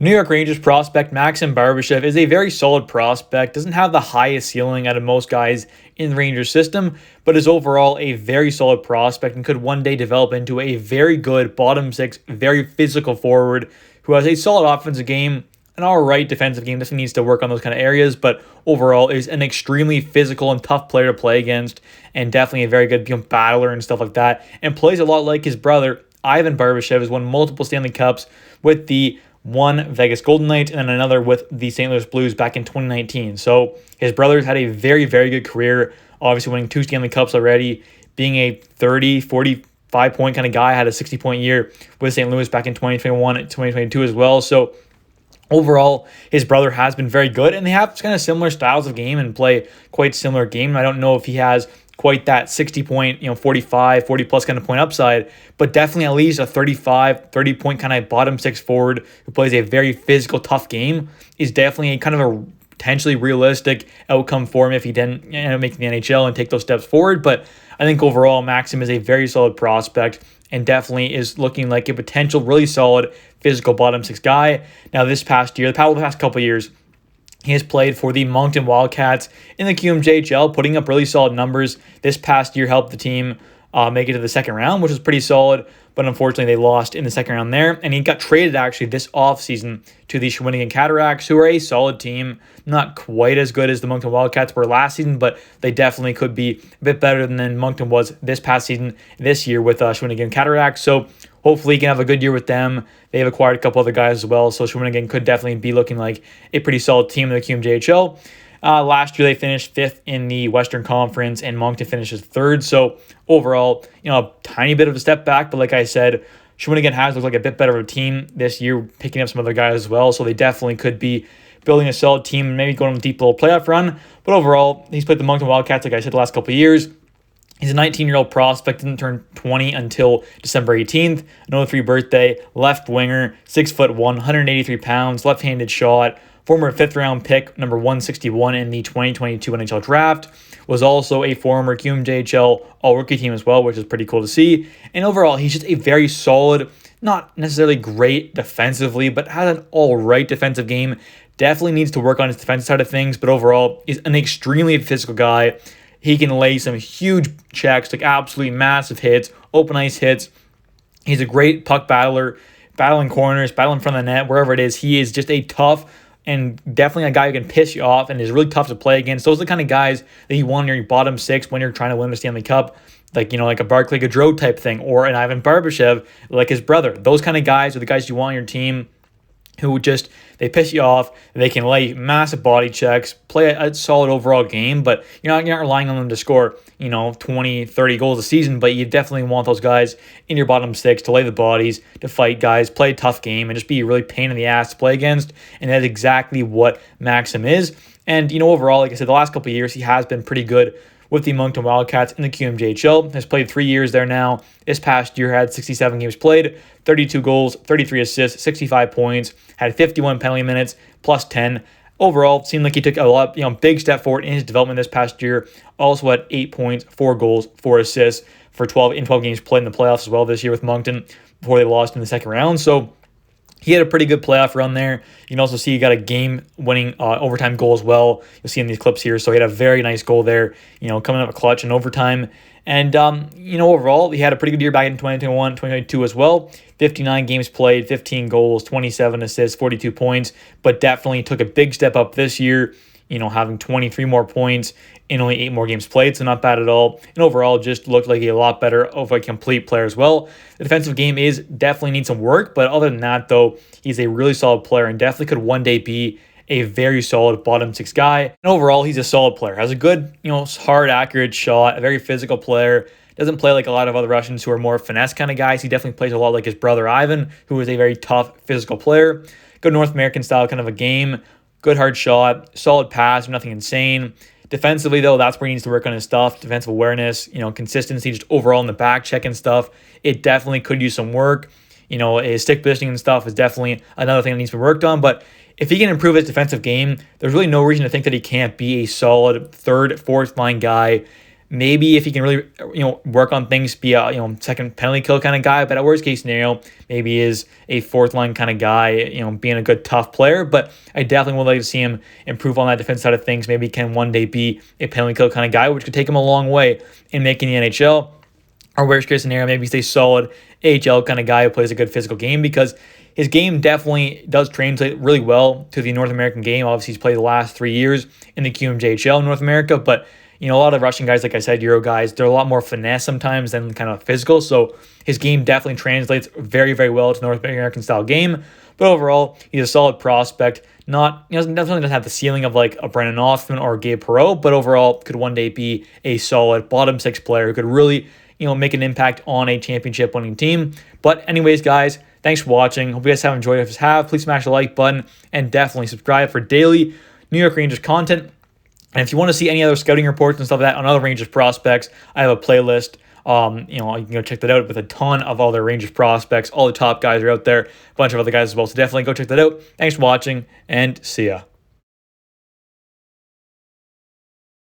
New York Rangers prospect Maxim Barbashev is a very solid prospect, doesn't have the highest ceiling out of most guys in the Rangers system, but is overall a very solid prospect and could one day develop into a very good bottom six, very physical forward who has a solid offensive game, an alright defensive game. Definitely needs to work on those kind of areas, but overall is an extremely physical and tough player to play against, and definitely a very good battler and stuff like that, and plays a lot like his brother, Ivan Barbashev, has won multiple Stanley Cups with the one Vegas Golden Knights and then another with the St. Louis Blues back in 2019. So his brothers had a very, very good career, obviously winning 2 Stanley Cups already, being a 30, 45 point kind of guy, had a 60-point year with St. Louis back in 2021 and 2022 as well. So overall, his brother has been very good, and they have kind of similar styles of game and play quite similar game. I don't know if he has quite that 60 point, 45, 40 plus kind of point upside, but definitely at least a 35, 30 point kind of bottom six forward who plays a very physical, tough game is definitely a kind of a potentially realistic outcome for him if he didn't make the NHL and take those steps forward. But I think overall, Maxim is a very solid prospect and definitely is looking like a potential really solid physical bottom six guy. Now, this past year, the past couple of years, he has played for the Moncton Wildcats in the QMJHL, putting up really solid numbers. This past year helped the team make it to the second round, which was pretty solid, but unfortunately they lost in the second round there. And he got traded actually this offseason to the Shawinigan Cataractes, who are a solid team, not quite as good as the Moncton Wildcats were last season, but they definitely could be a bit better than Moncton was this past season, this year with Shawinigan Cataractes. So hopefully he can have a good year with them. They have acquired a couple other guys as well, so Shawinigan could definitely be looking like a pretty solid team in the QMJHL. Last year they finished 5th in the Western Conference, and Moncton finishes 3rd. So overall, a tiny bit of a step back, but like I said, Shawinigan has looked like a bit better of a team this year, picking up some other guys as well. So they definitely could be building a solid team and maybe going on a deep little playoff run. But overall, he's played the Moncton Wildcats, like I said, the last couple of years. He's a 19-year-old prospect, didn't turn 20 until December 18th. No 3 birthday, left winger, 6'1", 183 pounds, left-handed shot, former 5th-round pick, number 161 in the 2022 NHL draft. Was also a former QMJHL All-Rookie team as well, which is pretty cool to see. And overall, he's just a very solid, not necessarily great defensively, but has an all-right defensive game. Definitely needs to work on his defensive side of things, but overall, is an extremely physical guy. He can lay some huge checks, like absolutely massive hits, open ice hits. He's a great puck battler, battling corners, battling in front of the net, wherever it is. He is just a tough and definitely a guy who can piss you off and is really tough to play against. Those are the kind of guys that you want in your bottom six when you're trying to win the Stanley Cup, like a Barclay Gaudreau type thing, or an Ivan Barbashev like his brother. Those kind of guys are the guys you want on your team, who just, they piss you off. They can lay massive body checks, play a solid overall game, but you're not relying on them to score, 20, 30 goals a season, but you definitely want those guys in your bottom six to lay the bodies, to fight guys, play a tough game, and just be a really pain in the ass to play against. And that's exactly what Maxim is. And, overall, like I said, the last couple of years, he has been pretty good with the Moncton Wildcats in the QMJHL. Has played 3 years there now. This past year had 67 games played, 32 goals, 33 assists, 65 points, had 51 penalty minutes, plus 10. Overall, seemed like he took a lot, big step forward in his development this past year. Also had 8 points, 4 goals, 4 assists for 12 games played in the playoffs as well this year with Moncton before they lost in the second round. So he had a pretty good playoff run there. You can also see he got a game-winning overtime goal as well. You'll see in these clips here. So he had a very nice goal there, coming up a clutch in overtime. And, overall, he had a pretty good year back in 2021, 2022 as well. 59 games played, 15 goals, 27 assists, 42 points. But definitely took a big step up this year, having 23 more points in only 8 more games played, so not bad at all. And overall, just looked like a lot better of a complete player as well. The defensive game is definitely needs some work, but other than that, though, he's a really solid player and definitely could one day be a very solid bottom six guy. And overall, he's a solid player. Has a good, hard, accurate shot, a very physical player. Doesn't play like a lot of other Russians who are more finesse kind of guys. He definitely plays a lot like his brother Ivan, who is a very tough physical player. Good North American style kind of a game. Good hard shot, solid pass, nothing insane. Defensively, though, that's where he needs to work on his stuff. Defensive awareness, consistency, just overall in the back check and stuff. It definitely could use some work. His stick positioning and stuff is definitely another thing that needs to be worked on. But if he can improve his defensive game, there's really no reason to think that he can't be a solid third, fourth line guy Maybe if he can really, work on things, be a, second penalty kill kind of guy. But at worst case scenario, maybe he is a fourth line kind of guy, being a good tough player. But I definitely would like to see him improve on that defense side of things. Maybe he can one day be a penalty kill kind of guy, which could take him a long way in making the NHL. Or worst case scenario, maybe he's a solid AHL kind of guy who plays a good physical game, because his game definitely does translate really well to the North American game. Obviously, he's played the last 3 years in the QMJHL in North America, but a lot of Russian guys, like I said, Euro guys, they're a lot more finesse sometimes than kind of physical. So his game definitely translates very, very well to North American style game. But overall, he's a solid prospect. Definitely doesn't have the ceiling of like a Brennan Othman or a Gabe Perreault, but overall could one day be a solid bottom six player who could really, make an impact on a championship winning team. But anyways, guys, thanks for watching. Hope you guys have enjoyed it. If you have, please smash the like button and definitely subscribe for daily New York Rangers content. And if you want to see any other scouting reports and stuff like that on other Rangers prospects, I have a playlist. You can go check that out with a ton of other Rangers prospects. All the top guys are out there, a bunch of other guys as well. So definitely go check that out. Thanks for watching, and see ya.